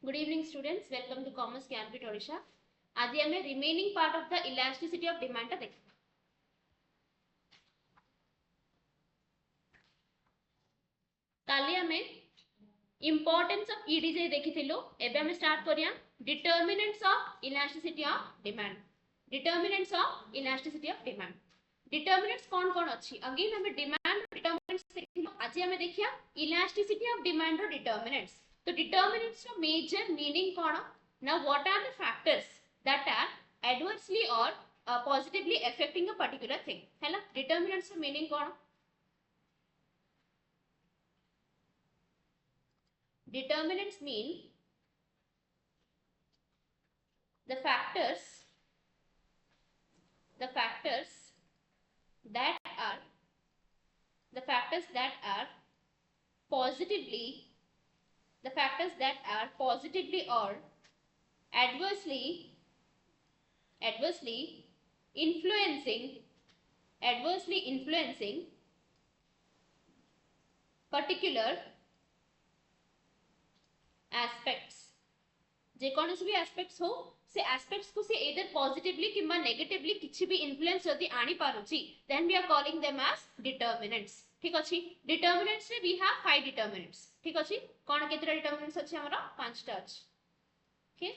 Good evening students, welcome to Commerce Campus Odisha. आज हमें remaining part of the elasticity of demand टा देखा. काली हमें importance of EDJ देखी थी लो. एबे हमें start करिया determinants of elasticity of demand. Determinants of elasticity of demand. Determinants कौन अच्छी? Again हमें demand determinants देखी लो. आज हमें देखिया elasticity of demand row determinants. तो determinants रो major meaning कौन? Now what are the factors that are adversely or positively affecting a particular thing? है ना? Determinants रो meaning कौन? Determinants mean the factors that are positively or adversely influencing particular aspects. जे कौन से भी aspects हो से aspects को से either positively किंबा negatively किछि भी influence जदि आनी पारुची then we are calling them as determinants. ठीक अछि? Determinants रे we have 5 determinants. ठीक अछि? कौन केतरा determinants अछि हमरा 5 टा अछि. Okay?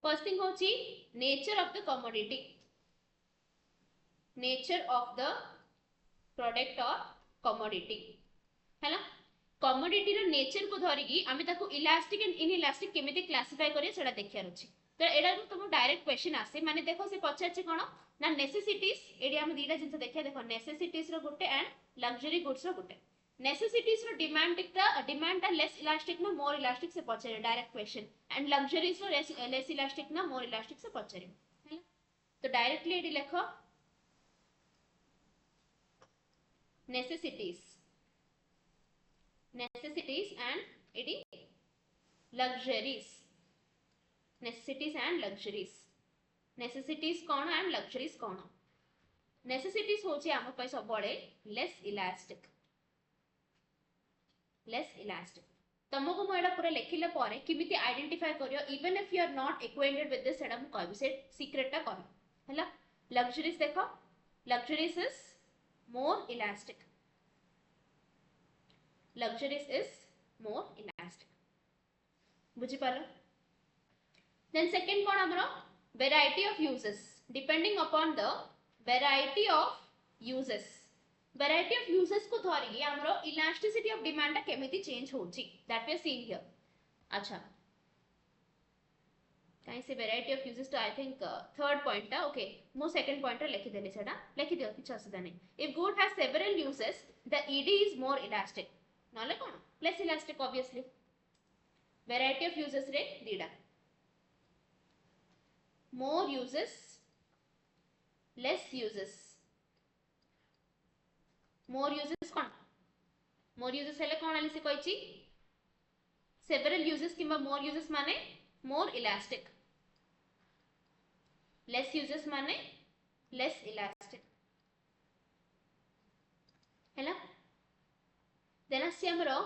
First thing होची nature of the commodity. Nature of the product or commodity. है ना? commodity रो nature को धरिकी आमे ताको elastic and inelastic केमिति classify करिए सेटा देखियार अछि. तो एडा को तुम डायरेक्ट क्वेश्चन आसे माने देखो से पचारछि कोन ना necessities एडी हम दीटा जिंस देखिया देखो necessities row Gute and luxury goods row Gute. necessities row demand ता less elastic ना more elastic से पचारे डायरेक्ट क्वेश्चन and luxuries रो less elastic ना more elastic से पचारे. है ना? तो डायरेक्टली एडी लिखो necessities and it is luxuries. Necessities and luxuries. Necessities कौन and luxuries कौन? Necessities होची आम पे सब बड़े less elastic. तमको मु एडा पूरा लेखिले पारे किमिति आइडेंटिफाई करियो even if you are not acquainted with this एडा मु कहबी से सीक्रेट टा कह हैला. Luxuries देखो luxuries is more elastic. Luxuries is more elastic. बुझी पालो? Then second कौन हमरो variety of uses. Depending upon the variety of uses को धरिकी हमरो elasticity of demand टा केमिति चेंज होची that we are seeing here. अच्छा काई से variety of uses तो I think third point टा okay मो second point टा लिखि देली सेटा लिखि दियो किछ असुविधा नै. If good has several uses the ED is more elastic. नले कोन less elastic obviously. Variety of uses रे दीडा more uses less uses. more uses कोन more uses हेले कोन आली से कहछि several uses किबा more uses माने more elastic. less uses माने less elastic. हैला. then आसी हमरो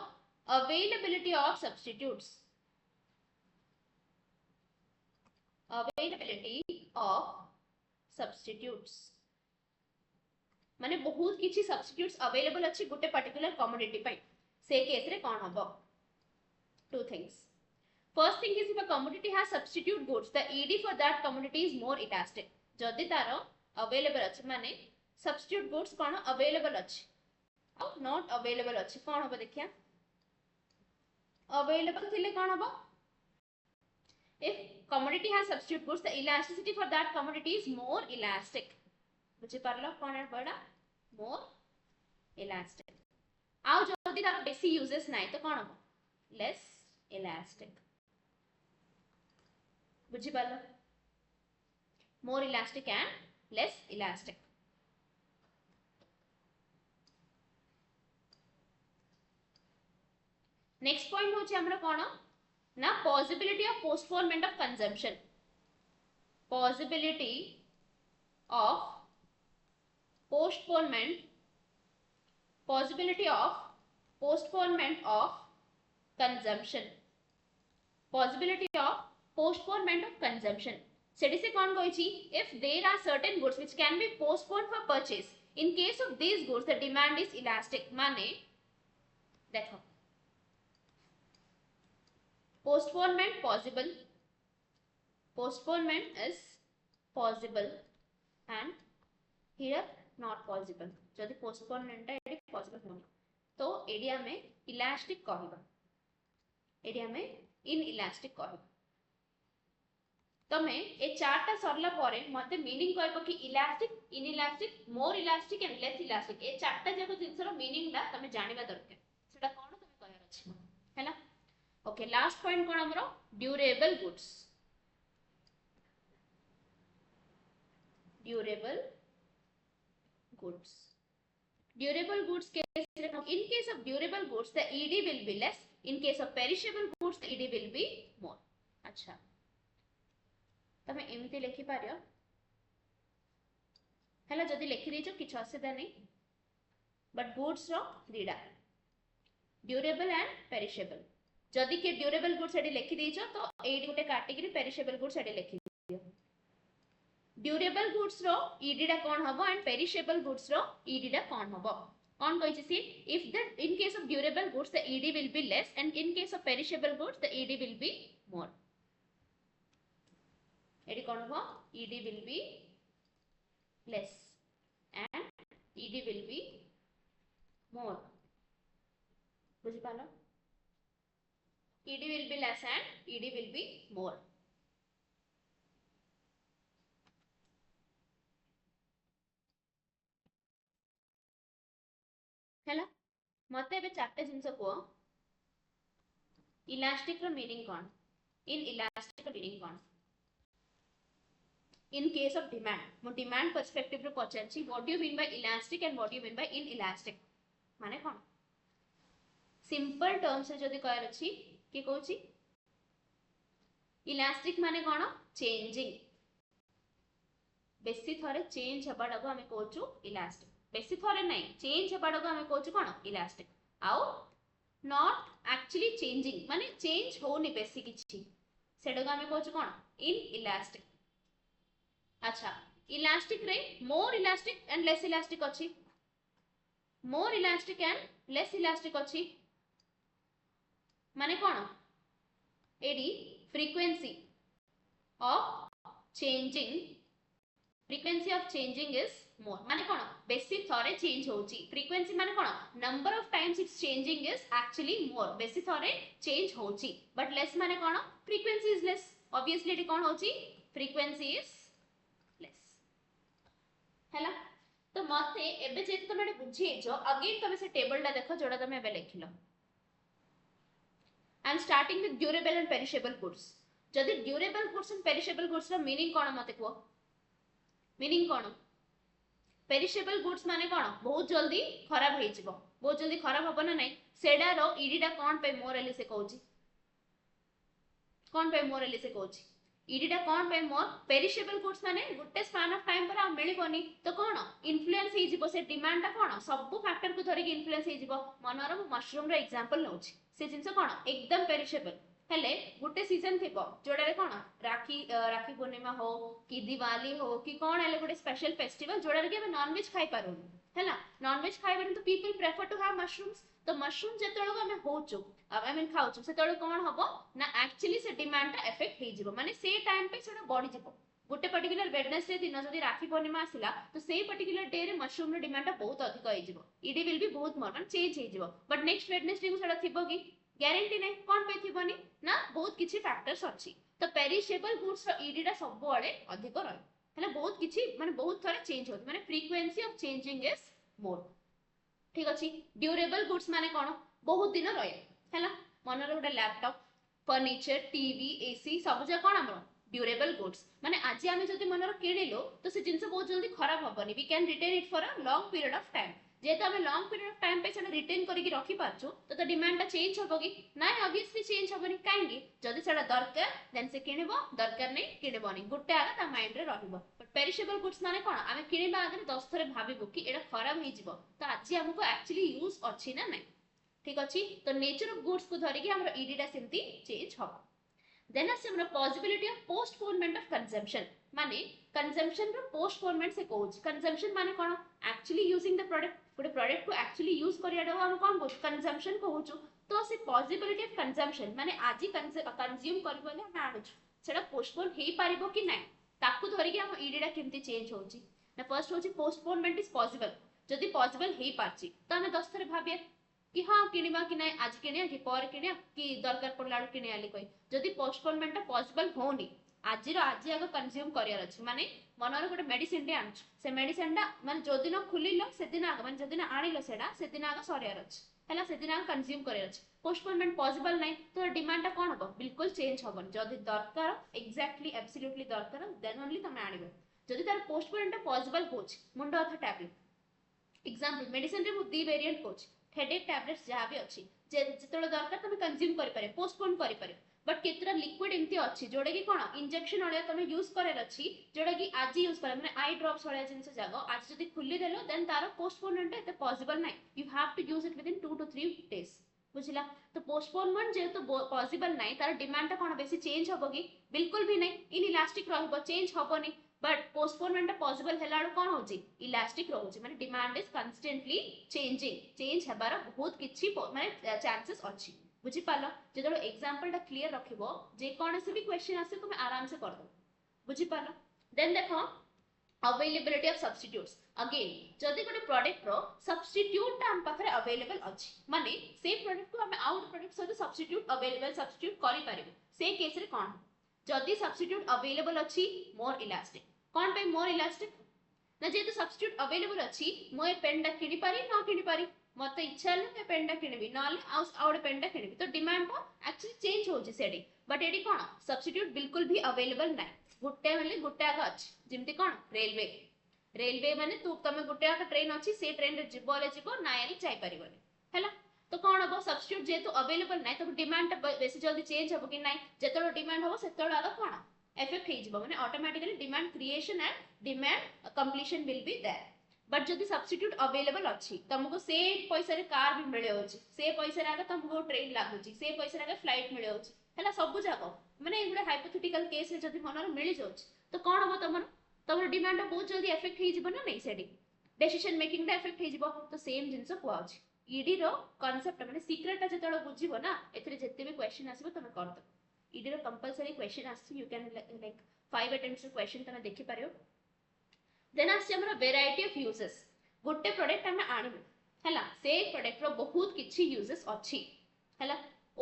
availability of substitutes. माने बहुत किछि substitutes available अछि गुटे particular commodity पई से केस रे कोन हबो two things. First thing is if a commodity has substitute goods the ED for that commodity is more elastic. जदि तारो available अछि माने substitute goods कोन available अछि और not available अछि कोन हबो देखिया available थिले कोन हबो if commodity has substitute goods the elasticity for that commodity is more elastic. बुझि परलो कोन है बडा more elastic. आउ जल्दी तार बेसी यूजेस नाही तो कोन हबो less elastic. बुझि परलो more elastic and less elastic. next point होची हमरा कोन ना possibility of postponement of consumption. Possibility of postponement possibility of postponement of consumption, possibility of postponement of consumption. सेठी से कौन कहिछि, if there are certain goods which can be postponed for purchase, in case of these goods the demand is elastic. माने देखो postponement possible, postponement is possible and here not possible. जदि postponement टा AD possible होनी तो AD हमें elastic कहबा, AD हमें inelastic कहबा. तमे ए चार्टटा सरला परे मते मीनिंग कहबो कि elastic, inelastic, more elastic and less elastic. ए चार्टटा जेको जिंसर मीनिंग ला तमे जानिबा दरकार. सेटा कोन तमे कहर अछि हैला. ओके, लास्ट पॉइंट कोन हमरो durable goods. Durable goods. Durable goods case, in case of durable goods the ED will be less, in case of perishable goods the ED will be more. अच्छा, तमे एमती लिखि पारियो हैला. जदि लिखि देछो किछ असुविधा नहीं, बट गुड्स रो दीडा ड्यूरेबल एंड पेरिशेबल. जदि के ड्यूरेबल गुड्स एडी लिखि देछो तो एडी गोटे कैटेगरी, पेरिशेबल गुड्स एडी लिखि दियो. ड्यूरेबल गुड्स रो ईडी डा कोन हबो एंड पेरिशेबल गुड्स रो ईडी डा कोन हबो. कोन कहिछि सी, if the in case of durable goods the ED will be less and in case of perishable goods the ED will be more. एडी कोन हबो, ED will be less and ED will be more. बुझि पालो, ED will be less and ED will be more. हैला, मते बे चारटे जिंस को इलास्टिक रो मीनिंग कोन, इन इलास्टिक रो मीनिंग कोन. In case of demand, मो डिमांड पर्सपेक्टिव रो पचारछि, what do you mean by elastic and what do you mean by inelastic. माने कोन, सिंपल टर्म से जदी कहर अछि कि कहूछि इलास्टिक माने कोन, चेंजिंग. बेसी थरे चेंज हबाडा को हमें कहूछु इलास्टिक. बेसी थरे नहीं, चेंज हबाडा को हमें कहूछु कोन, इलास्टिक. आउ नॉट एक्चुअली चेंजिंग माने चेंज होनी बेसी किछि, सेडा को हमें कहूछु कोन, इन इलास्टिक. अच्छा, इलास्टिक रे more elastic and less elastic अछि. More elastic and less elastic अछि माने कोन, एडी frequency of changing, frequency of changing is more. माने कोन, बेसी थरे चेंज होउची. फ्रीक्वेंसी माने कोन, number of times it's changing is actually more. बेसी थरे चेंज होउची. बट लेस माने कोन, फ्रीक्वेंसी इज लेस. ऑब्वियसली एडी कोन होउची, फ्रीक्वेंसी इज हैला. तो मते एबे जे तमे बुझिएजो, अगेन तमे से टेबल टा देखो जोडा तमे एबे लिखिलो. I am starting with durable and perishable goods. जदि durable goods and perishable goods रो मीनिंग कोन मते को, मीनिंग कोन. पेरिशेबल गुड्स माने कोन, बहुत जल्दी खराब हे जिवो, बहुत जल्दी खराब होबो ना नहीं. सेडा रो ईडी डा कोन पे मोर एली से कहूची, कोन पे मोर एली से कहूची. ईडी डा कोन पे मोर. पेरिशेबल गुड्स माने गुटे स्पैन ऑफ टाइम पर आ मिलिबोनी तो कोन इन्फ्लुएंस हे जिवो, से डिमांड टा कोन सब फैक्टर को धरि के इन्फ्लुएंस हे जिवो. मनोरम मशरूम रो एग्जांपल नउची, से जिंस कोन एकदम पेरिशेबल हेले गुटे सीजन थिबो जोडा रे कोन राखी पूर्णिमा हो कि दिवाली हो कि कोन हेले गुटे स्पेशल फेस्टिवल जोडा रे के हम नॉन वेज खाइ पारू हैला. नॉन वेज खाइ बरन तो people prefer to have mushrooms. तो मशरूम जेतळो हमें होचु, आई मीन खाउचु, सेतळो कोन हबो ना एक्चुअली से डिमांड टा इफेक्ट हे जिवो. माने से टाइम पे सेटा बॉडी जिवो. गुटे पर्टिकुलर वेडनेसडे दिन जदी राखी पूर्णिमा आसिला तो से पर्टिकुलर डे रे मशरूम रो डिमांड टा बहुत अधिक हे जिवो. ईडी विल बी बहुत मोर माने चेंज हे जिवो. बट नेक्स्ट वेडनेसडे को सेटा थिबो कि ग्यारंटी नहीं. कोन पे थिबोनी ना, बहुत किछि फैक्टर्स अछि. तो पेरिशेबल गुड्स रो ईडी टा सब बळे अधिक रहे हैला. बहुत किछि माने बहुत थरे चेंज होत, माने फ्रीक्वेंसी ऑफ चेंजिंग इज मोर. ठीक अछि. ड्यूरेबल गुड्स माने कोन, बहुत दिन रहे हैला. मनर गोटे लैपटॉप, फर्नीचर, टीवी, एसी सब जा कोन हमरो ड्यूरेबल गुड्स. माने आज आमे जदी मनर किनिलो तो से जिंस बहुत जल्दी खराब होबनी. We can retain it for a long period of time. जेतो हमें लॉन्ग पीरियड ऑफ टाइम पे सेटा रिटेन करिक रखि पाछो तो डिमांड टा चेंज होबो कि नाही, ऑब्वियसली चेंज होबनी. काहेकि जदी सेटा दरकार देन से किनिबो, दरकार नहीं किनिबोनी. गुटे आगा ता माइंड रे रहिबो. बट पेरिशेबल गुड्स माने कोन आमे किनिबा आगे 10 थरे भाबिबो कि एडा खराब हे जिवो तो आज हमको एक्चुअली यूज अछि ना नै ठीक अछि तो नेचर ऑफ गुड्स को धरि कि हमर ईडीटा सेमती चेंज हो देन आसे हमर possibility of postponement of consumption माने कंजम्पशन रो पोस्टपोनमेंट से कोच कंजम्पशन माने कोन एक्चुअली यूजिंग द प्रोडक्ट गोटे प्रोडक्ट को एक्चुअली यूज करियाडो हम कोन बोल कंजम्पशन कहूछु तो से पॉसिबिलिटी ऑफ कंजम्पशन माने आजि कंज्यूम करबले हम आनु सेटा पोस्टपोन हेई पारिबो कि नै ताकू धरि कि हम ईडीटा केमती चेंज होउची ना फर्स्ट होची पोस्टपोनमेंट इज पॉसिबल जदि पॉसिबल हेई पारची तो हम 10 थरे भाबिया कि हाँ किनिबा कि नै आज किनिया कि पर किनिया कि दरकार पड़लाडू किनिया आली कोइ जदि पोस्टपोनमेंट पॉसिबल होनी आज आग कंज्यूम करियार अछि माने मनर गोटे मेडिसिन टे आनु से मेडिसिन टा माने जो दिन खुलिलो से दिन आग माने जो दिन आनिलो सेडा से दिन आग सरियार अछि हला से दिन आग कंज्यूम करियार अछि पोस्टपोनमेंट पॉसिबल नै तो डिमांड टा कोन हो बिल्कुल चेंज होबन जदि दरकार एग्जैक्टली एब्सोल्युटली दरकार देन ओनली तमे आनिबो जदि तार पोस्टपोनमेंट पॉसिबल होछ मुंडो अथ टैबलेट एग्जांपल मेडिसिन रे मु दी वेरिएंट कोच हेडेक टैबलेट्स जहाँ भी अच्छी जितने दरकार तुम कंज्यूम करें पोस्टपोन करें बट केतरा लिक्विड एमती अच्छी जोड़ा कि कौन इंजेक्शन वाले तुम यूज करार अच्छी जोड़ा कि आज यूज कर माने आई ड्रॉप्स वाला जिन जाग आज जब खुली देलो देन तार पोस्टपोनमेंट एते पॉसिबल नाही you have to use it within 2 to 3 days बुझिला तो पोस्टपोनमेंट जेहेतु पॉसिबल नाही तार डिमांड कोन बेसी चेंज होबो कि बिल्कुल भी नहीं इन इलास्टिक रहबो चेंज होबोनी बट पोस्टपोनमेंट पॉसिबल हेलाडो कोन होची इलास्टिक रहउची माने demand is constantly changing change हेबार बहुत किछि माने चांसेस अछि बुझि पालो जेदो एग्जांपल टा क्लियर रखिबो जे कोनसे भी क्वेश्चन आसे तुम आराम से कर दो बुझि पालो देन देखो अवेलेबिलिटी ऑफ सब्स्टिट्यूट्स अगेन जदि गोटे प्रोडक्ट रो सब्स्टिट्यूट हम पाखरे अवेलेबल अछि माने से प्रोडक्ट को हम आउट प्रोडक्ट सहित सब्स्टिट्यूट अवेलेबल सब्स्टिट्यूट करि पारिबो से केस रे कोन जदि सब्स्टिट्यूट अवेलेबल अछि मोर इलास्टिक कोन पे मोर इलास्टिक ना जेतु सब्स्टिट्यूट अवेलेबल अछि मो ए पेन टा किनि पारी न किनि पारी मते इच्छा ले ए पेन टा किनिबी नले आउट पेन टा किनिबी तो डिमांड टा एक्चुअली चेंज होजी सेडी बट एडी कोन सब्स्टिट्यूट बिल्कुल भी अवेलेबल नै गुट्टे वाले गुट्टे आगा अछि जेमति कोन रेलवे रेलवे माने तू तमे गुट्टे आगा ट्रेन अछि से ट्रेन रे जिबोले जिबो नायली जाई परिबोनी हैला तो कोन हबो सब्स्टिट्यूट जेतु अवेलेबल नै तो डिमांड टा बेसी जल्दी चेंज हबो कि नै जेतलो डिमांड हबो सेतलो आगा कोन इफेक्ट हे जिवो माने automatically demand creation and demand completion will be there but जदि सब्स्टिट्यूट अवेलेबल अछि तुमको से पैसा रे कार भी मिले होछि से पैसा रे आगे तुमको ट्रेन लागुछि से पैसा रे आगे फ्लाइट मिले होछि हैला सब जागो माने एगुडा हाइपोथेटिकल केस रे जदि मनर मिली जाउछि तो कोन हबो तमर डिमांड बहुत जल्दी इफेक्ट हे जिवो ना नै सेडी डिसीजन मेकिंग टा इफेक्ट हे जिवो तो सेम जिंस कुआ होछि ईडी रो कांसेप्ट माने सीक्रेट जतलो बुझिबो ना एथरे जत्ते भी क्वेश्चन आसीबो तमे कर दो ईडी रो कंपलसरी क्वेश्चन आसी you can like 5 attempts question तमे देखि पारियो देन आसी हमर वेराइटी ऑफ यूजेस गोटे प्रोडक्ट हम आनिबो हैला से प्रोडक्ट रो बहुत किछि यूजेस अछि हैला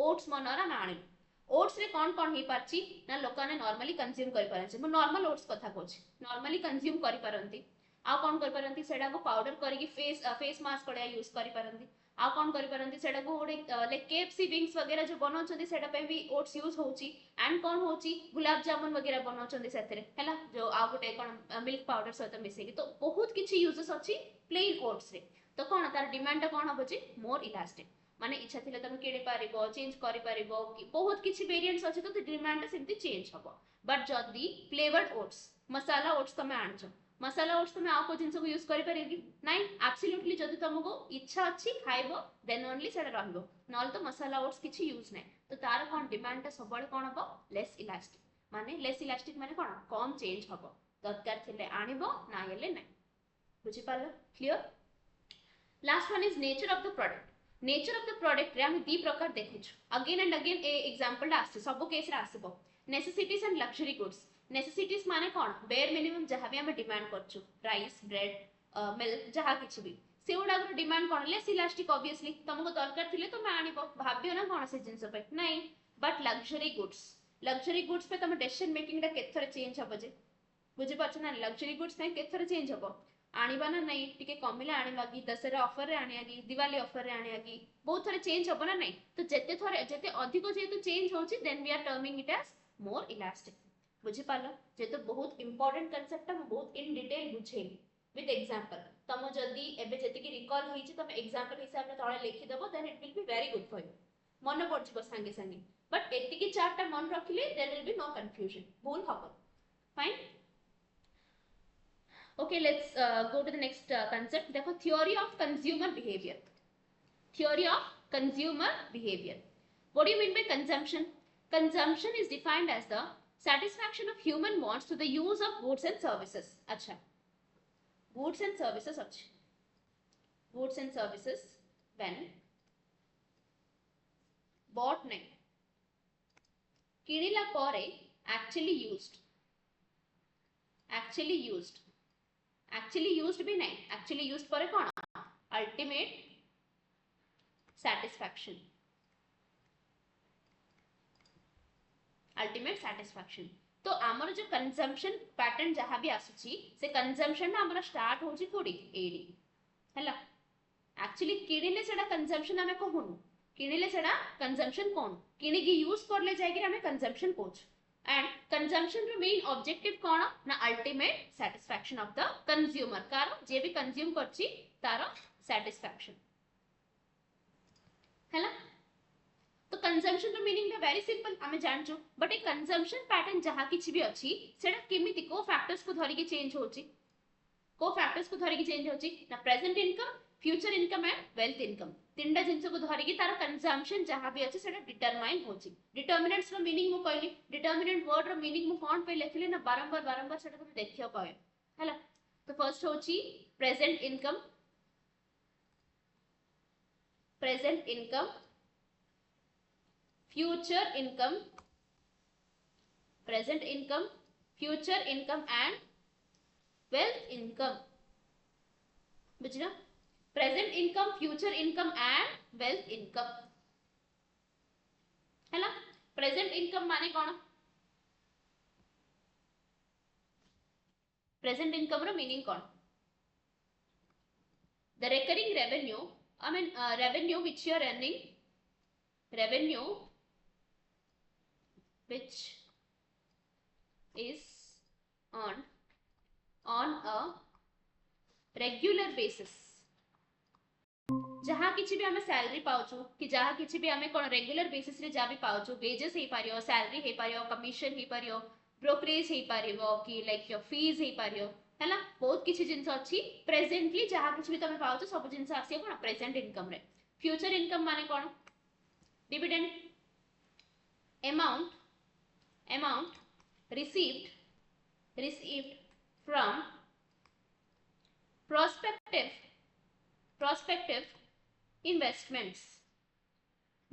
ओट्स मनर हम आनिबो ओट्स रे कोन कोन हे पारची ना लोकाने नॉर्मली कंज्यूम करि पारछे मो नॉर्मल ओट्स कथा कोछि नॉर्मली कंज्यूम करि पारंती आ कोन करि पारंती सेडा को पाउडर करिकि फेस मास्क पड़िया यूज करि पारंती आ कोन करि पारंती सेडा को गोटे लाइक केएफसी विंग्स वगैरह जो बनाउछंती सेडा पे भी ओट्स यूज होउची एंड कोन होउची गुलाब जामुन वगैरह बनाउछंती सेतरे हैला जो आ गोटे कोन मिल्क पाउडर सहित मिसेकी तो बहुत किछि यूजेस अछि प्लेन ओट्स रे तो कोन तार डिमांड कोन होबची मोर इलास्टिक माने इच्छा थिले तुम किनि पारिबो चेंज करि पारिबो कि बहुत किछि वेरिएंट्स अछि तो डिमांड सेमती चेंज होबो बट जदी फ्लेवर्ड ओट्स मसाला ओट्स तमे आनछो मसाला ओट्स तमे आको जिंस को यूज करि पारिबी नै एब्सोल्युटली जदी तुमको इच्छा अछि खाइबो देन ओनली सेडा रहबो नल तो मसाला ओट्स किछि यूज नै तो तार कोन डिमांड ता सबले कोन होबो लेस इलास्टिक माने कोन कम चेंज होबो दरकार थिले आनिबो ना हेले नै बुझि पालो clear last one is nature of the product nature of the product रे हम दी प्रकार देखुछु अगेन एंड अगेन ए एग्जांपल आसे सब केस रे आसीबो necessities and luxury goods necessities माने कोन बेयर मिनिमम जहां भी हम डिमांड करछु राइस ब्रेड मिल्क जहां किछि भी से उडा को डिमांड कोन लेस इलास्टिक ऑब्वियसली तुमको दरकार थिले तुम आनिबो भाबियो ना कोन से जिंस पे नै बट लग्जरी गुड्स पे तुम डिसीजन मेकिंग दा केथरे चेंज होबो जे बुझि पाछ ना लग्जरी गुड्स नै केथरे चेंज होबो आनिबा ना नै टिके कमिले आनिबा की दशहरा ऑफर रे आनिया की दिवाली ऑफर रे आनिया की बहुत थरे चेंज होबो ना नै तो जेते अधिक जेते चेंज होची then we are terming it as more elastic बुझि पालो जेते बहुत इंपोर्टेंट कांसेप्ट हम बहुत इन डिटेल बुझेली विथ एग्जांपल तम जदी एबे जेते की रिकॉल होईची तम एग्जांपल हिसाब रे तळे लिखि देबो then it will be very good for you मन पड़जिबो संगे संगे बट एतिकी चारटा मन रखिले there will be no confusion भूल हबो fine Okay, let's go to the next concept. देखो theory of consumer behavior. Theory of consumer behavior. What do you mean by consumption? Consumption is defined as the satisfaction of human wants to the use of goods and services. अच्छा, goods and services अच्छा, goods and services when bought नहीं, किनिला परे actually used, actually used, actually used भी नहीं, actually used परे कौन? Ultimate satisfaction, ultimate satisfaction. तो आमर जो कंजम्पशन पैटर्न जहाँ भी आसुची से कंजम्पशन ना आमर स्टार्ट होची कोडी एडी हैला एक्चुअली किनिले सेडा कंजम्पशन हमें कहूनु किनिले सेडा कंजम्पशन कोन किनि की यूज करले जाय कि हमें कंजम्पशन कोच एंड कंजम्पशन रो मेन ऑब्जेक्टिव कोन ना ultimate satisfaction of the consumer कार जे भी कंज्यूम करची तारो सैटिस्फैक्शन हैला. तो कंजम्पशन रो मीनिंग वेरी सिंपल आमे जानचो बट ए कंजम्पशन पैटर्न जहा किछि भी अछि सेडा केमिति को फैक्टर्स को धरि के चेंज होछि को फैक्टर्स को धरि के चेंज होछि ना present income future income and wealth income तीनटा जिंस को धरि के तार कंजम्पशन जहा भी अछि सेडा डिटरमाइन होछि. डिटरमिनेंट्स रो मीनिंग मु कहली डिटरमिनेंट वर्ड रो मीनिंग मु कोन पे लिखले ना बारंबार बारंबार सेडा तुम देखियो पाए हैला. तो फर्स्ट होछि present income, present income, future income, present income, future income and wealth income. बुझना present income, future income and wealth income है ना. present income माने कौन? present income रो meaning कौन? the recurring revenue, I mean revenue which you are earning, revenue which is earned on a regular basis. जहाँ किसी भी हमें सैलरी पाउछु कि जहाँ किसी भी हमें कोन रेगुलर बेसिस रे जा भी पाउछु वेजेस हे पारियो, सैलरी हे पारियो, कमीशन हे पारियो, ब्रोकरेज हे पारियो कि लाइक योर फीस हे पारियो हैला. बहुत किछि जिंस अछि प्रेजेंटली जहाँ किछि भी तमे पाउछु सब जिंस आसी कोन प्रेजेंट इनकम रे. फ्यूचर इनकम माने कोन? Dividend amount received from prospective investments.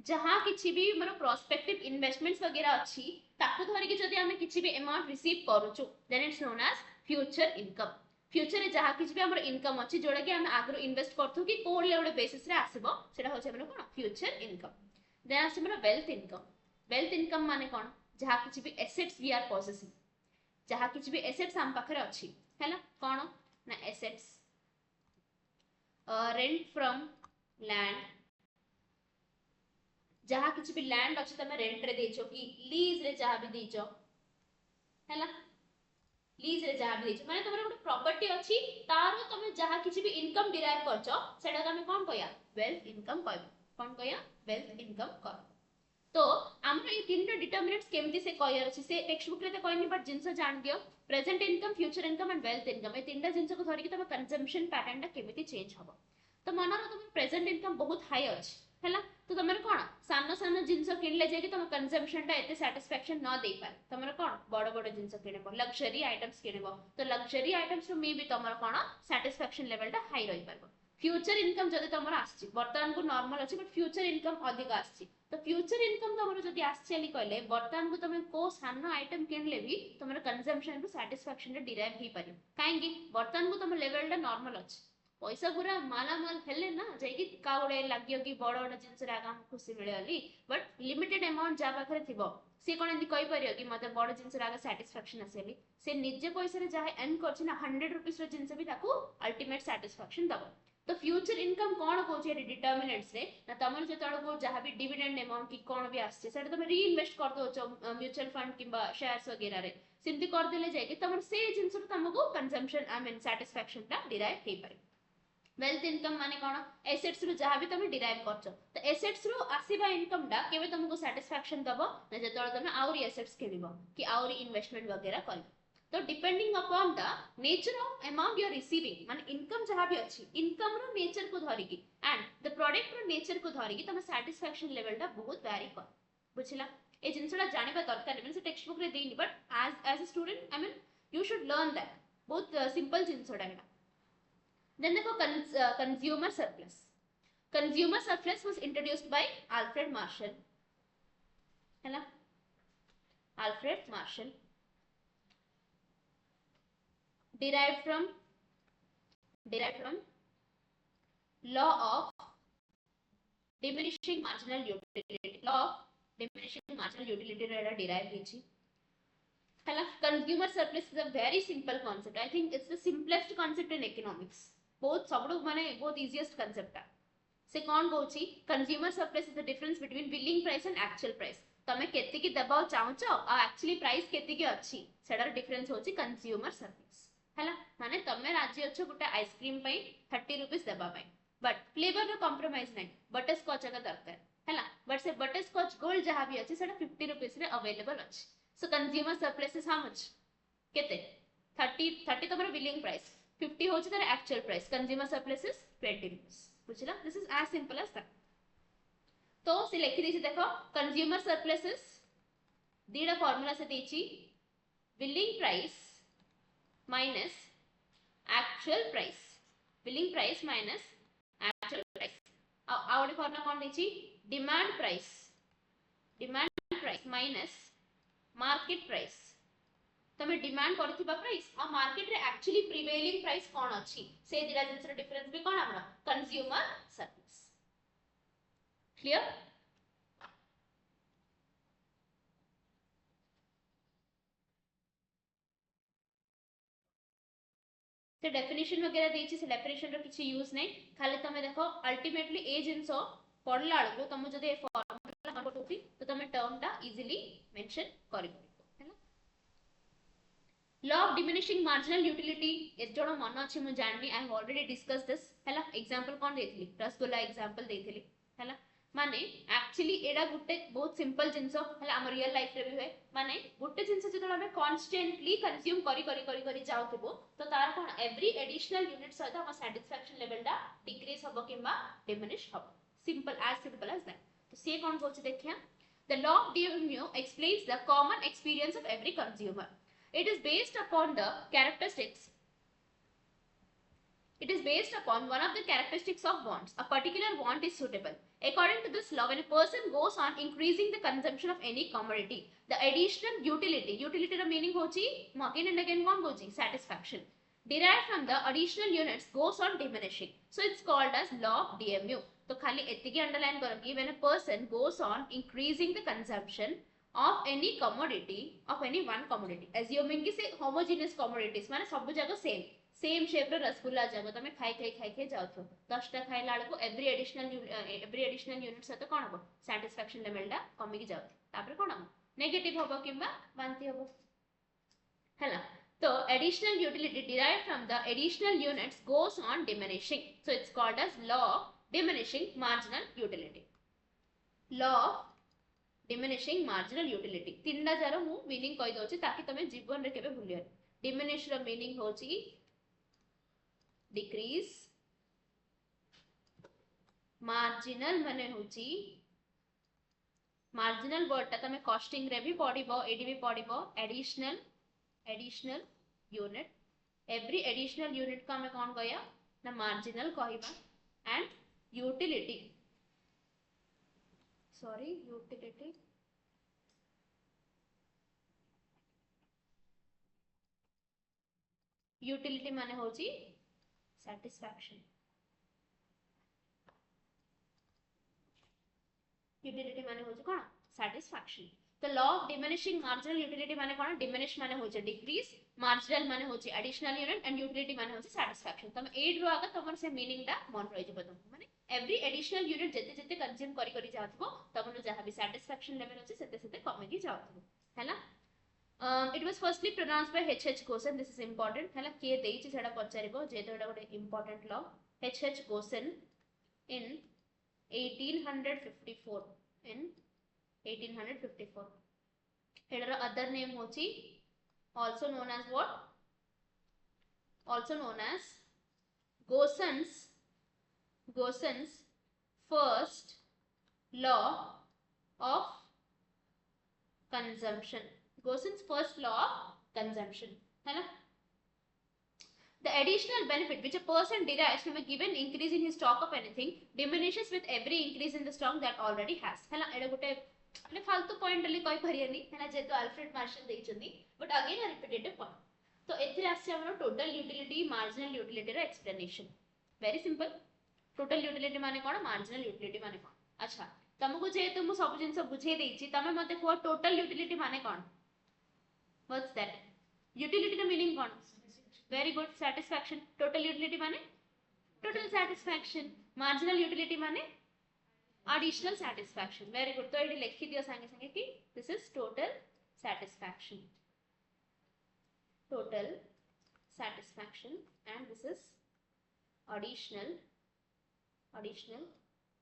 जहाँ किछि भी मोर prospective investments वगैरह अछि ताकू धरि के जदि हमें किछि भी amount receive करूछु then it's known as future income. Future रे जहाँ किछि भी हमर इनकम अछि जोडा कि हम आगरो इन्वेस्ट करथु कि कोन लेवल बेसिस रे आसीबो सेटा होछ हमर कोन फ्यूचर इनकम. देन आसी हमर वेल्थ इनकम. वेल्थ इनकम माने कोन? जहाँ किछि भी एसेट्स वी आर पोसेसिंग, जहाँ किछि भी एसेट्स हम पाखरे अछि हैला कोन ना एसेट्स रेंट फ्रॉम लैंड, जहाँ किछि भी लैंड अछि तमे रेंट रे देछो कि लीज रे जहाँ भी देछो हैला लीज रे जहाँ भी देछो माने तमरे गोटे प्रॉपर्टी अछि तारो तमे जहाँ किछि भी इनकम डिराइव करछो सेटा तमे कोन कहया वेल्थ इनकम कहबो. कोन कहया वेल्थ इनकम कहबो. तो हमरो ये तीनटा डिटरमिनेंट्स केमती से कहयर अछि से टेक्स्ट बुक रे त कहनी बट जिंस जान दियो present income, future income and wealth income ए तीनटा जिंस को धरि कि तमे कंजम्पशन पैटर्न टा केमती चेंज हबो. तो मनर तुम प्रेजेंट इनकम बहुत हाई अछि हैला तो तमरे कोन सानो सानो जिंस किनले जे कि तम कंजम्पशन टा एते सैटिस्फैक्शन न दे पारे तमरे कोन बड़ बड़ जिंस किनेबो लग्जरी आइटम्स किनेबो तो लग्जरी आइटम्स मे भी तमर कोन सैटिस्फैक्शन लेवल टा हाई रहि परबो. फ्यूचर इनकम जदि तमर आछि वर्तमान को नॉर्मल अछि बट फ्यूचर इनकम अधिक आछि तो फ्यूचर इनकम तमर जदि आछली कहले वर्तमान को तमे को सानो आइटम किनले भी तमर कंजम्पशन रु सैटिस्फैक्शन रे डिराइव हे पारे काहेकि वर्तमान को तमर लेवल टा नॉर्मल अछि पैसा पूरा मालामाल हेले ना जाइकि का गोटे लागियो कि बड़ बड़ जिंस रे आगा खुशी मिलेली बट लिमिटेड अमाउंट जा पाखरे थिबो से कोन एंती कहि परियो कि मते बड़ जिंस रे आगा सैटिस्फैक्शन आसेली से निजे पैसा रे जाहे अर्न करछि ना 100 रुपीस रे जिंस भी ताकू अल्टीमेट सैटिस्फैक्शन दबो. तो फ्यूचर इनकम कोन कोछि एडी डिटरमिनेंट्स रे ना तमर जतळ को जहा भी डिविडेंड अमाउंट की कोन भी आछे सेटा तमे रीइन्वेस्ट कर दो म्यूचुअल फंड किबा शेयर्स वगैरह रे सिंती कर देले जाय कि तमर से जिंस रो तमको कंजम्पशन आई मीन सैटिस्फैक्शन ता डिराइव हे पारे. वेल्थ इनकम माने कोन एसेट्स रो जहा भी तमे डिराइव करछो तो एसेट्स रो आसीबा इनकम टा केबे तमको सैटिस्फैक्शन दबो ना जतळ तमे आउरी एसेट्स किनिबो कि आउरी इन्वेस्टमेंट वगैरह करबो. तो depending upon the nature of amount you are receiving माने इनकम जहाँ भी अच्छी इनकम रो नेचर को धरिकी एंड द प्रोडक्ट रो नेचर को धरिकी तुम सैटिस्फैक्शन लेवल टा बहुत वैरी कर बुझिला ए जिनसटा जानिबा दरकार नै से टेक्स्ट बुक रे देनी but as a student I mean you should learn that बहुत सिंपल जिनसटा एटा देन देखो consumer surplus was introduced by Alfred Marshall है ना Alfred Marshall derived from law of diminishing marginal utility रे derive ହେଇଛି है ना consumer surplus is a very simple concept. I think it's the simplest concept in economics. बहुत सबडू माने बहुत easiest concept से कौन कहूची consumer surplus is the difference between billing price and actual price तमे केति की दबाव चाहूच आ एक्चुअली प्राइस केति की अछि सेडर डिफरेंस होची कंज्यूमर सर्विस हैला माने तमे राज्य अच्छो गुटे आइसक्रीम पई 30 रुपीस दबा पई बट फ्लेवर रो कॉम्प्रोमाइज नै बटर स्कॉच का दरकार हैला बट से बटर स्कॉच गोल्ड जहां भी अछि सेडा 50 रुपीस रे अवेलेबल अछि so consumer surplus is how much केते 30 तमरो बिलिंग प्राइस 50 होची तार actual price consumer surplus is 20 rupees बुझला this is as simple as that तो से लिखि देछि देखो कंज्यूमर सरप्लस इज दीडा फार्मूला से देछि billing price minus actual price billing price minus actual price आउट फार्मूला कोन देछि demand price minus market price तमे डिमांड करथिबा प्राइस आ मार्केट रे एक्चुअली प्रिवेलिंग प्राइस कोन अछि से दिरा जिंसर डिफरेंस भी कोन हमरा कंज्यूमर सर्विस क्लियर से डेफिनेशन वगैरह देछि से डेफिनेशन रो किछि यूज नै खाली तमे देखो अल्टीमेटली ए जिंसो पढला आलो तमे जदि ए फॉर्मूला नोट तो तमे टर्म टा इजीली मेंशन करि law of diminishing marginal utility is जोड़ो मन अछि मु जाननी I have already discuss this हैला एग्जांपल कोन देथिली रसगुल्ला एग्जांपल देथिली हैला माने एक्चुअली एडा गुटे बहुत सिंपल जिंसो हैला हम रियल लाइफ रे भी होय माने गुटे जिंसो जदि हम कांस्टेंटली कंज्यूम करी जाउथबो तो तार कोन एवरी एडिशनल यूनिट सहित हम सैटिस्फैक्शन लेवल दा डिक्रीज होबो किबा डिमिनिश होबो सिंपल एज दैट तो से कोन कहछ देखिया the law of DMU explains the common experience of every consumer. It is based upon one of the characteristics of wants. A particular want is suitable. According to this law, when a person goes on increasing the consumption of any commodity, the additional utility the meaning hochi again and again kon hochi satisfaction derived from the additional units goes on diminishing. So it's called as law of DMU. तो खाली एतिकी underline करो कि when a person goes on increasing the consumption of any one commodity assuming कि से homogeneous commodities माने सब जगह same shape रे रसगुल्ला जगह तमे खाई जाउथो 10 टा खाइला को एवरी एडिशनल यूनिट से तो कोन हो सैटिस्फैक्शन लेवल टा कमी की जाउथि तापर कोन हो नेगेटिव होबो किबा वांति होबो हैला तो additional utility derived from the additional units goes on diminishing. So it's called as law of diminishing marginal utility. Law of diminishing marginal utility. तीनटा जार मु मीनिंग कहि दोछि ताकि तमे जीवन रे केबे भूलियो diminish रो मीनिंग होछि decrease marginal माने होछि marginal वर्ड ता तमे कॉस्टिंग रे भी पढिबो एडी भी पढिबो additional unit every additional unit का हमें कौन कहया ना marginal कहिबा and utility माने होची satisfaction utility माने होची कोन satisfaction तो law of diminishing marginal utility माने कोन diminish माने होची decrease marginal माने होची additional unit and utility माने होची satisfaction तम 8 रो आगा तमर से मीनिंग दा मन रहि जबो तुम माने every additional unit जते जते कंज्यूम करी जाथबो तमन जहा भी satisfaction level होची सेते सेते कमी की जाथबो हैला it was firstly pronounced by H.H. Gosen. This is important हैला के देइछि सेडा पचारिबो जेतो एटा गोटे important law H.H. Gosen in 1854 एटार अदर नेम होची also known as what? Also known as Gausson's first law of consumption. Gausson's first law of consumption. The additional benefit which a person derives from a given increase in his stock of anything diminishes with every increase in the stock that already has. एटा गोटे माने फालतू point ले कहि परियानी जेतु Alfred Marshall देइचंदी but again a repetitive point. तो एथिरे आसी हमर टोटल यूटिलिटी मार्जिनल यूटिलिटी रो explanation. Very simple. Total utility माने कोन, मार्जिनल यूटिलिटी माने कोन. अच्छा तुमको जेतु मु सब जिंस बुझे देइची तमे मते को टोटल यूटिलिटी माने कोन. What's that? यूटिलिटी रो मीनिंग कोन? Very good. Satisfaction. Total utility माने total satisfaction. Marginal utility माने additional satisfaction. Very good. तो ये लिखी दियो संगे संगे कि this is total satisfaction. Total satisfaction and this is additional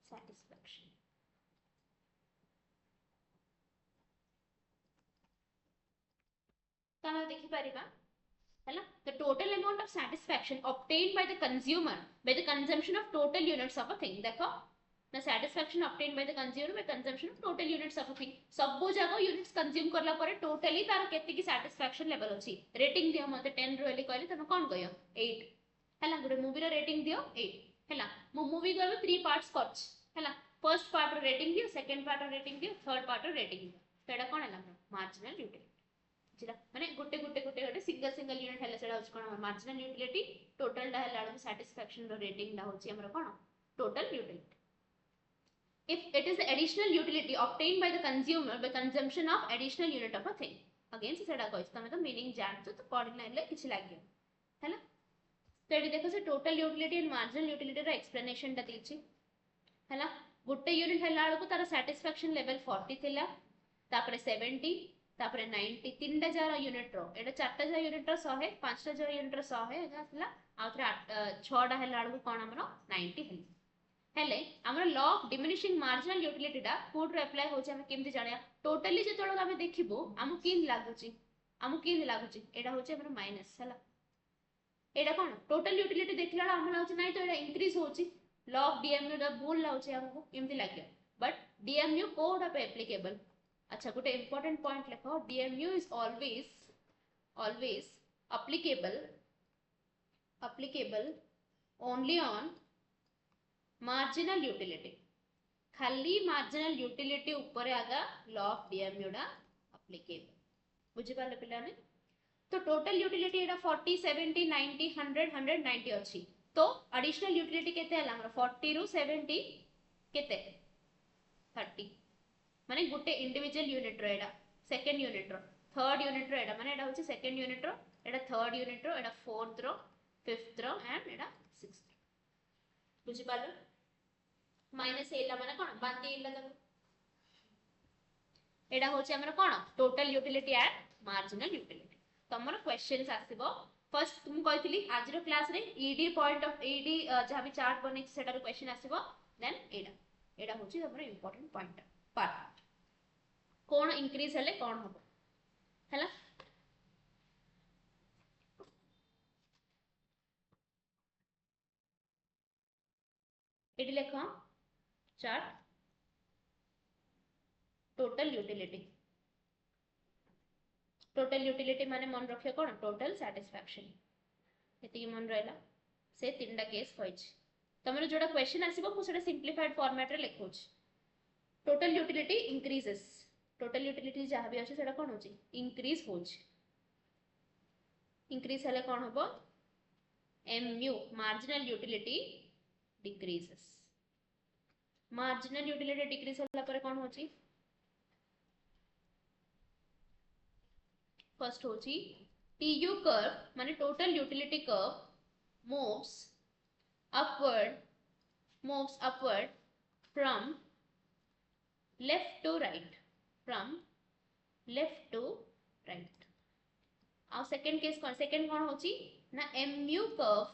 satisfaction. तो हम देखि परिबा the total amount of satisfaction obtained by the consumer by the consumption of total units of a thing. देखो the satisfaction obtained by the consumer by consumption of total units of a thing. सब जगह units consume करला परे totally तार केते की satisfaction level अछि. rating दियो मते 10 रो एली कहले तमे कोन कहियो 8 हैला. गुटे मूवी रो rating दियो 8 हैला. मो मूवी को अब 3 पार्ट्स करछ हैला. फर्स्ट पार्ट रो rating दियो, सेकंड पार्ट रो rating दियो, थर्ड पार्ट रो rating दियो. तो एटा कोन हैला marginal utility. माने गोटे गोटे गोटे गोटे सिंगल सिंगल यूनिट हेले सेडा होछ कोन मार्जिनल यूटिलिटी. टोटल डा हेला सैटिस्फैक्शन रो रेटिंग डा होछि हमर कोन total utility. if it is the additional utility obtained by the consumer by consumption of additional unit of a thing. again सेडा कहछ तमे तो मीनिंग जानतो तो पढिला हेले किछ लागियो हैला. तो एडी देखो से total utility and marginal utility रो एक्सप्लेनेशन डा दिछि हैला. गोटे यूनिट हेला को तार सैटिस्फैक्शन लेवल 40 थिला, तापरे 70, तापरे 90, तीनटा जार यूनिट रो एटा चारटा जार यूनिट रो 100, पांचटा जार यूनिट रो 100 है एगासला आउथरे 6टा हेला को कोन हमरो 90 हेले. हेले हमरो law of diminishing marginal utility दा कोड रो अप्लाई होचे. हम केमति जानिया टोटली जे तोळ हम देखिबो हम किन लागुची एटा होचे हमरो माइनस हैला. एटा कोन टोटल यूटिलिटी देखला हम लागुची नै तो एटा इंक्रीज होची. लॉ ऑफ डीएमयू दा भूल लाउची हमको केमति लागियो बट डीएमयू कोड पे एप्लीकेबल. अच्छा गोटे इंपोर्टेंट पॉइंट लिखो. DMU is always applicable only on marginal utility. खाली marginal utility ऊपर आगा law of DMU डा applicable. बुझी पाले पिलाने. तो total utility एडा 40 70 90 100 190 अछि. तो additional utility केते हला हमर 40 रु 70 केते 30 माने गुटे इंडिविजुअल यूनिट रो एडा सेकंड यूनिट रो थर्ड यूनिट रो एडा माने एडा होची सेकंड यूनिट रो एडा थर्ड यूनिट रो एडा फोर्थ रो फिफ्थ रो एंड एडा सिक्स्थ. बुझी पालो माइनस एला माने कोन बांती एला तक एडा होची हमर कोन total utility and marginal utility. तमरो क्वेश्चंस आसीबो. फर्स्ट तुम कहितली आज रो क्लास रे ईडी पॉइंट ऑफ ईडी जहा भी चार्ट बनै सेटा रो क्वेश्चन आसीबो. देन एडा होची हमर इंपोर्टेंट पॉइंट पार्ट कौन इंक्रीज हेले कौन हो हैला. एडी लेखो चार्ट टोटल यूटिलिटी माने मन रखियो कोन टोटल सैटिस्फैक्शन. एति मन रहला से तीनटा केस होइछ. तमरो जोडा क्वेश्चन आसीबो मु सेटा सिंपलीफाइड फॉर्मेट रे लिखोछ. Total utility increases. Total utility जहाँ भी अच्छे सेटा कौन होची इंक्रीज होची. इंक्रीज हेले कौन होबो MU marginal utility decreases. Marginal utility decrease होला पर कौन होची फर्स्ट होची TU कर्व माने total utility curve moves upward from left to right. और सेकंड केस कौन सेकंड कौन होची ना MU curve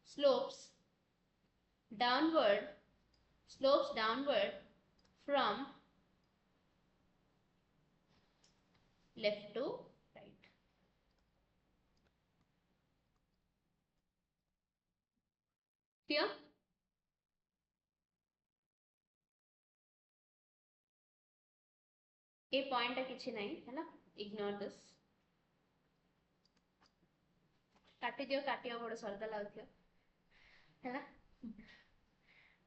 slopes downward from left to right. Clear? ए पॉइंट किछि नहीं है, इग्नोर दिस। काटी दियो, काटियो बड़ सरदा लागथियो है।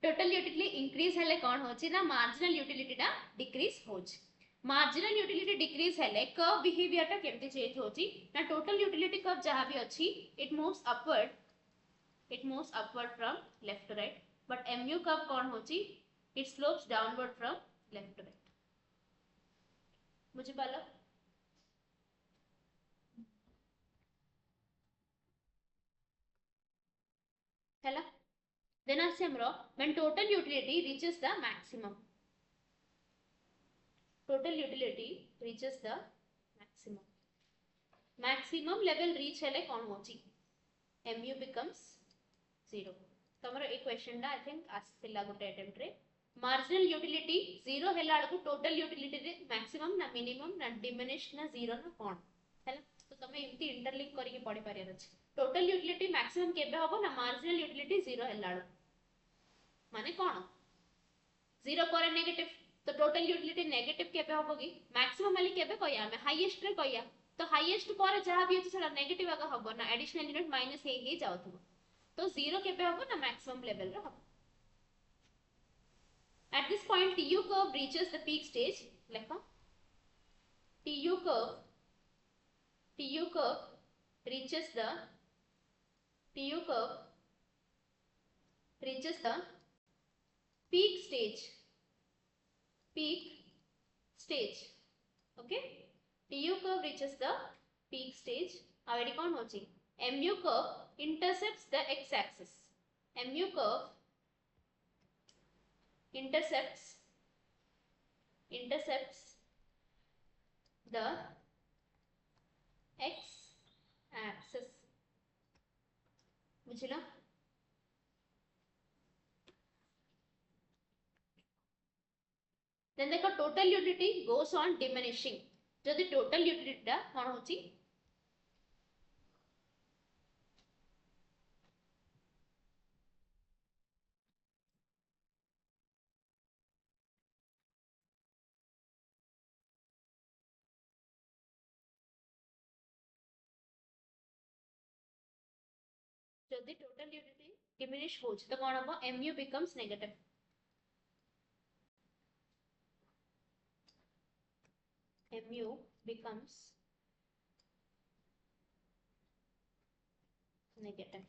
टोटल यूटिलिटी इंक्रीज हेले कौन होची ना, मार्जिनल यूटिलिटी टा डिक्रीज होची। मार्जिनल यूटिलिटी डिक्रीज हेले कर्व बिहेवियर टा केमती चेंज होची ना, टोटल यूटिलिटी कर्व जहां भी अछि it moves upward, it moves upward from left to right, but mu curve कौन होची, it slopes downward from left to right। बुझी पालो? हैला देन आसे हमरो when total utility reaches the maximum, total utility reaches the maximum, maximum level reach हेले कौन होची, mu becomes 0। तमरो एक क्वेश्चन डा आई थिंक आसिला गोटे अटेम्प्ट रे, मार्जिनल यूटिलिटी 0 हेला को टोटल यूटिलिटी रे मैक्सिमम ना मिनिमम ना डिमिनिश ना 0 ना कोन हैला। तो तमे एमती इंटरलिंक करके पढ़ी पारियर अछि। टोटल यूटिलिटी मैक्सिमम केबे होबो ना, मार्जिनल यूटिलिटी 0 हेला माने कोन 0 पर नेगेटिव, तो टोटल यूटिलिटी नेगेटिव केबे होबो की, मैक्सिमम वाली केबे कहया हमें हाईएस्ट रे कहया, तो हाईएस्ट पर जहां भी अछि सेला नेगेटिव आगा होबो ना, एडिशनल यूनिट माइनस हे जाउथबो, तो 0 केबे होबो ना मैक्सिमम लेवल रे होबो। At this point TU curve reaches the peak stage, lekha TU curve reaches the TU curve reaches the peak stage, okay, TU curve reaches the peak stage। अब AD कोन होची, mu curve intercepts the x axis, mu curve intercepts the x axis, बुझिला? then देखो total utility goes on diminishing, जदि total utility टा कोन होची, जदि total utility diminish होची तो कोन होबो, mu becomes negative, mu becomes negative।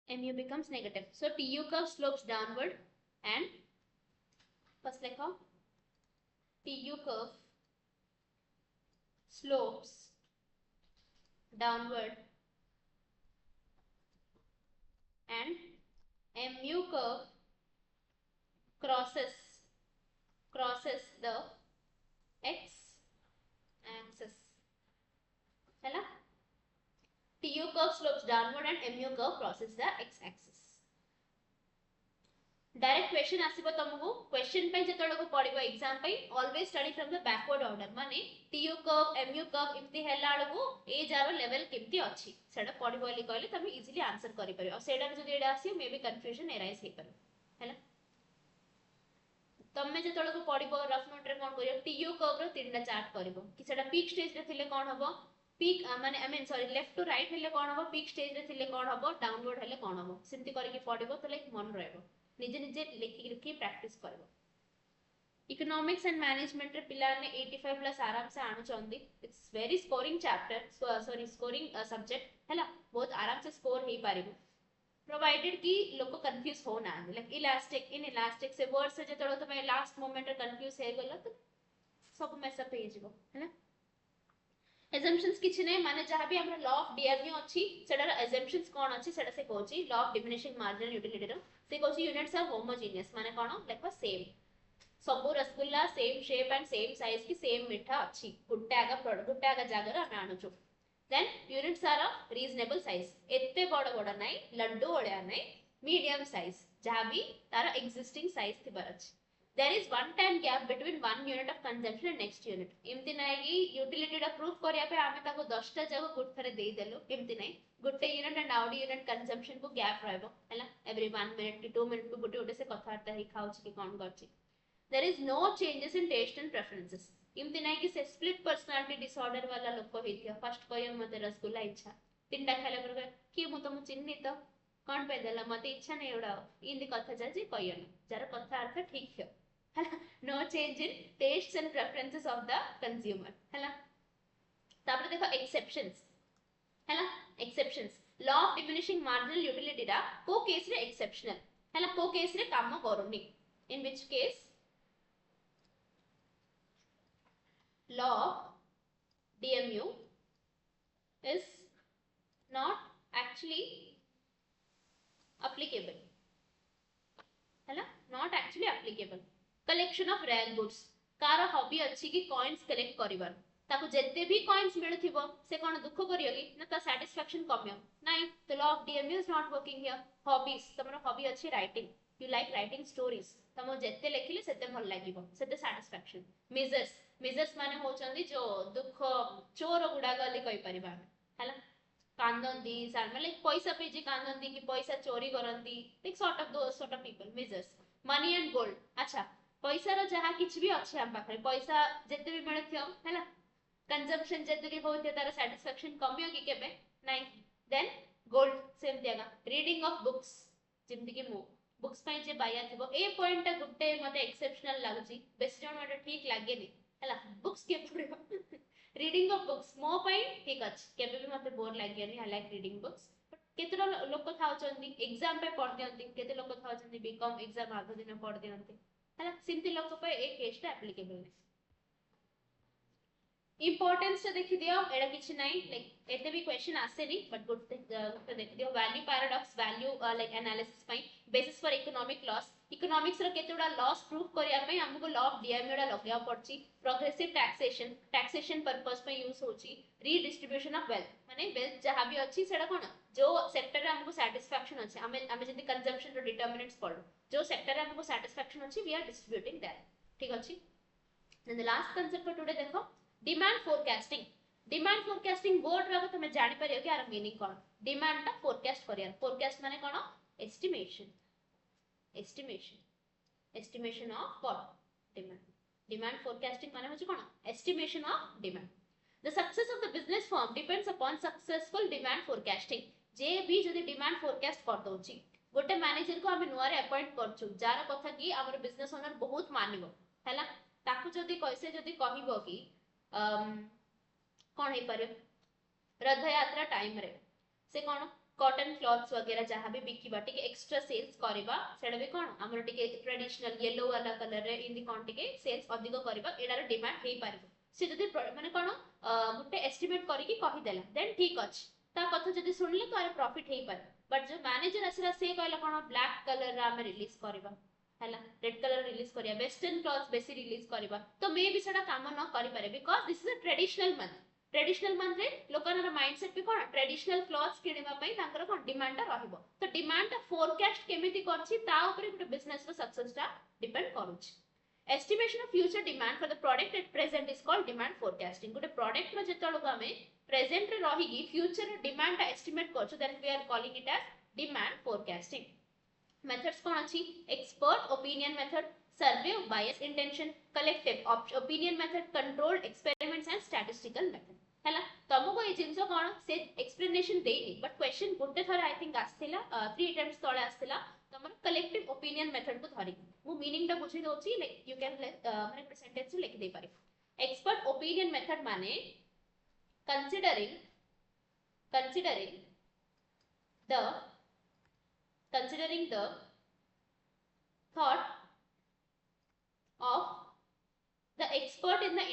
mu becomes negative, so TU curve slopes downward and first लिखो TU curve slopes downward and mu curve crosses the x axis, है ना? TU curve slopes downward and mu curve crosses the x axis। Direct question आसीबो तुमको, question पे जेतळो को पडिबो exam पे always study from the backward order, माने TU कर्व mu कर्व इम्ति हेला को ए जार लेवल केमती अछि सेडा पडिबो ବୋଲି कहले तमे इजीली आंसर करि परियो। सेडा जदि एडा आसी मे बी कंफ्यूजन एराइज हे पर हैला। तमे जेतळो को पडिबो रफ नोट रे कोन करियो, TU कर्व रो तीनटा चार्ट करिवो कि सेडा पीक स्टेज रे थिले कोन हबो, पीक माने I mean sorry left to right हेले कोन हबो, पीक स्टेज रे थिले कोन हबो, डाउनवर्ड हेले कोन हबो, सिमती करके पडिबो तो लाइक मन रहबो, निजे निजे लिखि प्रैक्टिस करबो। इकोनॉमिक्स एंड मैनेजमेंट रे पिला ने 85 प्लस आराम से आनु चंदी, it's very scoring chapter, sorry scoring subject हैला, बहुत आराम से स्कोर हे पारिबो प्रोवाइडेड कि लोक कंफ्यूज हो ना, लाइक इलास्टिक इन इलास्टिक से वर्ड से जेतलो तमे लास्ट मोमेंट रे कंफ्यूज हे गेलो तो सब मेसअप हे जिवो हैला। assumptions किछि नै, माने जहां भी हमरा लॉ ऑफ डीएमयू अछि सेडा assumptions कोन अछि सेडा से कहछि law of diminishing marginal utility रो, से कहछि यूनिट्स आर होमोजेनियस, माने कोन देखो सेम, सब rasgulla same shape and same size की सेम मीठा अछि, गुट्टा आगा प्रोडक्ट गुट्टा आगा जागर हम आनुछु, then units are of reasonable size एत्ते बड़ बड़ नाई लड्डू भलिया नाई medium size जहाँ भी तार existing size थिबार अछि there is one time gap between one unit of consumption and next unit एमती नाई कि utility टा proof करिया पे आमे ताको 10 टा जगह गुड थरे देई देलो एमती नाई गुटे unit and out unit consumption को gap रहबो हैला every 1 minute की 2 minute को गुटे गुटे से कथार्ता ही खाउछ कि कोन करछि there is no changes in taste and preferences एमती नाई कि से split personality disorder वाला लोक हेतिया फर्स्ट कहियो मते रसगुल्ला इच्छा तीनटा खाइला पर कि मु तुम चिन्नी तो कोन पे देला मते इच्छा नै एडा इंदी कथा चलछि कहियो जार कथा अर्थ ठीक थियो हैला no change in tastes and preferences of the consumer हैला तापर देखो exceptions हैला exceptions law of diminishing marginal utility रा को केस रे exceptional हैला को केस रे काम करूनी in which case law of DMU is not actually applicable हैला not actually applicable collection of rare goods car hobby अछि कि कॉइन्स कलेक्ट करिवार ताको जत्ते भी कॉइन्स मिलुथिबो से कोन दुख करियो कि ना ता सैटिस्फैक्शन कमियो नाही the law of DMU is not working here hobbies तमरो हॉबी अछि writing you like writing stories तमो जत्ते लेखिले सेते भल लागिबो सेते सैटिस्फैक्शन मेजर्स माने होचंदी जो दुख चोर गुडा गली कहि परिबा हैला कांदंदी सार मतलब पैसा पे जे कांदंदी कि पैसा चोरी करंदी like sort of people measures money and gold अच्छा पैसा रो जहा किछ भी अछि हम पाखरे पैसा जते भी मिलथियो हैला कंजम्पशन जते भी होते तार सैटिस्फैक्शन कमियो कि केबे नाही देन गोल्ड सेम दियागा रीडिंग ऑफ बुक्स जिमति कि मु बुक्स पय जे बाया थिबो ए पॉइंट टा गुटे मते एक्सेप्शनल लागुची बेस्ट जन मते ठीक लागेनी हैला बुक्स के पढिबो रीडिंग ऑफ बुक्स मो पय ठीक अछि केबे भी मते बोर लागेनी आई लाइक रीडिंग बुक्स केते लोक थाउचंदी एग्जाम पे पढ दियंती केते लोक थाउचंदी बीकॉम एग्जाम आधो दिन पढ दियंती हैला सिंपल लोक पे एक केस टा एप्लीकेबल नै इंपोर्टेंस तो देखि दियो एडा किछ नै लाइक एते भी क्वेश्चन आसे नी बट गुड देखि दियो value paradox value like analysis पई basis for economic loss economics रो केतेडा लॉस प्रूफ करिया पई हमको लॉ ऑफ डीएमयू डा लगिया पड़ची प्रोग्रेसिव टैक्सेशन पर्पस पे यूज होची रीडिस्ट्रीब्यूशन ऑफ वेल्थ माने वेल्थ जहां भी अछि सेडा कोन जो सेक्टर रे हमको सैटिस्फैक्शन अछि हमें जति कंजम्पशन रो डिटरमिनेंट्स पढ जो सेक्टर रे हमको सैटिस्फैक्शन अछि वी आर डिस्ट्रीब्यूटिंग दैट ठीक अछि then the last concept for today देखो डिमांड फोरकास्टिंग बोर्ड रा तमे जानि परियो कि आर मीनिंग कोन डिमांड ता फोरकास्ट करिया फोरकास्ट माने कोन estimation of what demand forecasting माने होची कोन estimation of demand the success of the business firm depends upon successful demand forecasting जे भी जदी डिमांड फोरकास्ट कर दोची गोटे मैनेजर को हम नुआरे अपॉइंट करछु जार कथा कि हमर बिजनेस ओनर बहुत मानिबो हैला ताकू जदी कैसे जदी कहिबो कि कौन है पर रथ यात्रा टाइम रे से कौन कॉटन क्लॉथ्स वगैरह जहां भी बिकी बाटी के एक्स्ट्रा सेल्स करबा सेडा भी कौन हमर टिके ट्रेडिशनल येलो वाला कलर रे इन दी कौन टिके सेल्स अधिक करबा एडार डिमांड हे पारबो से जदी माने कौन गुटे एस्टिमेट करी कि कहि देला देन ठीक अछि ता कथा जदी सुनले तो प्रॉफिट हे पार बट जो मैनेजर असरा से कहला कौन ब्लैक कलर रा हम रिलीज करबा हैला रेड कलर रिलीज करिया वेस्टर्न क्लॉथ्स बेसी रिलीज करबा तो मे भी सेडा काम न करि पारे because this is a traditional month रे लोकनर माइंडसेट भी कोन ट्रेडिशनल क्लॉथ्स किनिबा पई तांकर कोन डिमांड रहइबो तो डिमांड ता फोरकास्ट केमिति करछि ता ऊपर गुटे बिजनेस रो सक्सेस ता डिपेंड करूछि estimation of future demand for the product at present is called demand forecasting गुटे प्रोडक्ट रो जेतळो हमें प्रेजेंट रे रहिगी फ्यूचर रो डिमांड ता एस्टिमेट करछु that we are calling it as demand forecasting methods कौन अछि expert opinion method survey of bias intention collective opinion method controlled experiments and statistical method हैला तमको ए जिंसो कोन से एक्सप्लेनेशन देनी बट क्वेश्चन गुटे थर आई थिंक आस्थिला 3 अटेम्प्ट्स तळे आस्थिला तमर collective opinion method को धरि मु मीनिंग टा बुझी दोछि लाइक यू कैन माने सेंटेंस लिख दे पारे एक्सपर्ट ओपिनियन मेथड माने considering the thought of the expert in the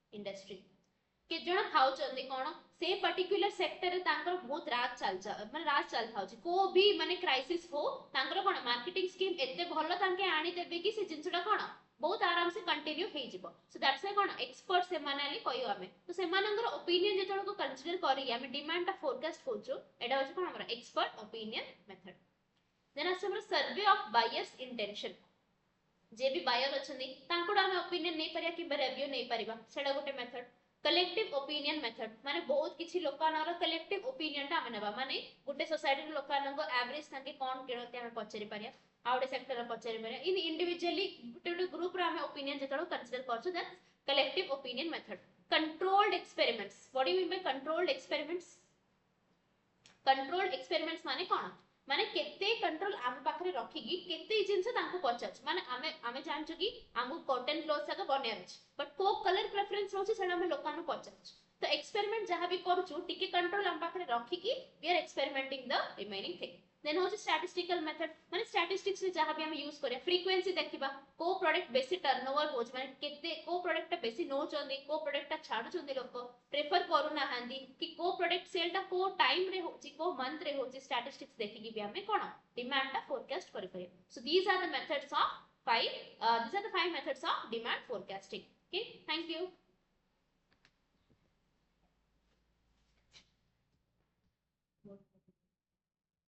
industry के जण खाउचंदी कोन से पर्टिकुलर सेक्टर रे तांकर बहुत राज चल माने राज चल थाउची को भी माने क्राइसिस हो तांकर कोन मार्केटिंग स्कीम एते भलो तांके आनी देबे कि से जिंसडा कोन बहुत आराम से कंटिन्यू हे जिवो so that's why cone expert से माने कहियो आमे तो से मानकर ओपिनियन जेतळ को कंसीडर करी आमे डिमांड ता फोरकास्ट होचो एडा होची कोन हमरा एक्सपर्ट ओपिनियन मेथड देन आसे हमरा सर्वे ऑफ बायर्स इंटेंशन जे भी बायर अछनी तांको आमे ओपिनियन नै परिया कि रिव्यू नै परिबा सेडा गोटे मेथड कलेक्टिव ओपिनियन मेथड माने बहुत किछि लोकानर कलेक्टिव ओपिनियन ता आमे नबा माने गुटे सोसाइटी रो लोकानक एवरेज ताके कोन केनते आमे पचरि परिया आउटे सेक्टर पचरि परिया इन इंडिविजुअली गुटे ग्रुप रो आमे ओपिनियन जेतळो कंसीडर करछु that collective opinion method controlled experiments what do you mean by controlled experiments controlled experiments माने कोन माने केते कंट्रोल आम पाखरे रखिगी केते जिंस तांको पचाच माने आमे जानछु कि आमु कॉटन क्लॉथ सका बने अछि बट को कलर प्रेफरेंस होछि सेना हम लोकानो पचाच तो एक्सपेरिमेंट जहां भी करछु टिके कंट्रोल आम पाखरे रखिगी we are experimenting the remaining thing then होछि स्टैटिस्टिकल मेथड माने स्टैटिस्टिक्स रे जहां भी हम यूज करे फ्रीक्वेंसी देखिबा को प्रोडक्ट बेसी टर्नओवर होछ माने केते को प्रोडक्ट बेसी नो चंदी को प्रोडक्ट छाडु चंदी लोक प्रेफर करू ना हांदी कि को प्रोडक्ट सेल ता को टाइम रे होछि को मंथ रे होछि स्टैटिस्टिक्स देखिकी भी हमें कोन डिमांड ता फोरकास्ट करि परियो so these are the methods of 5 these are the 5 methods of demand forecasting okay thank you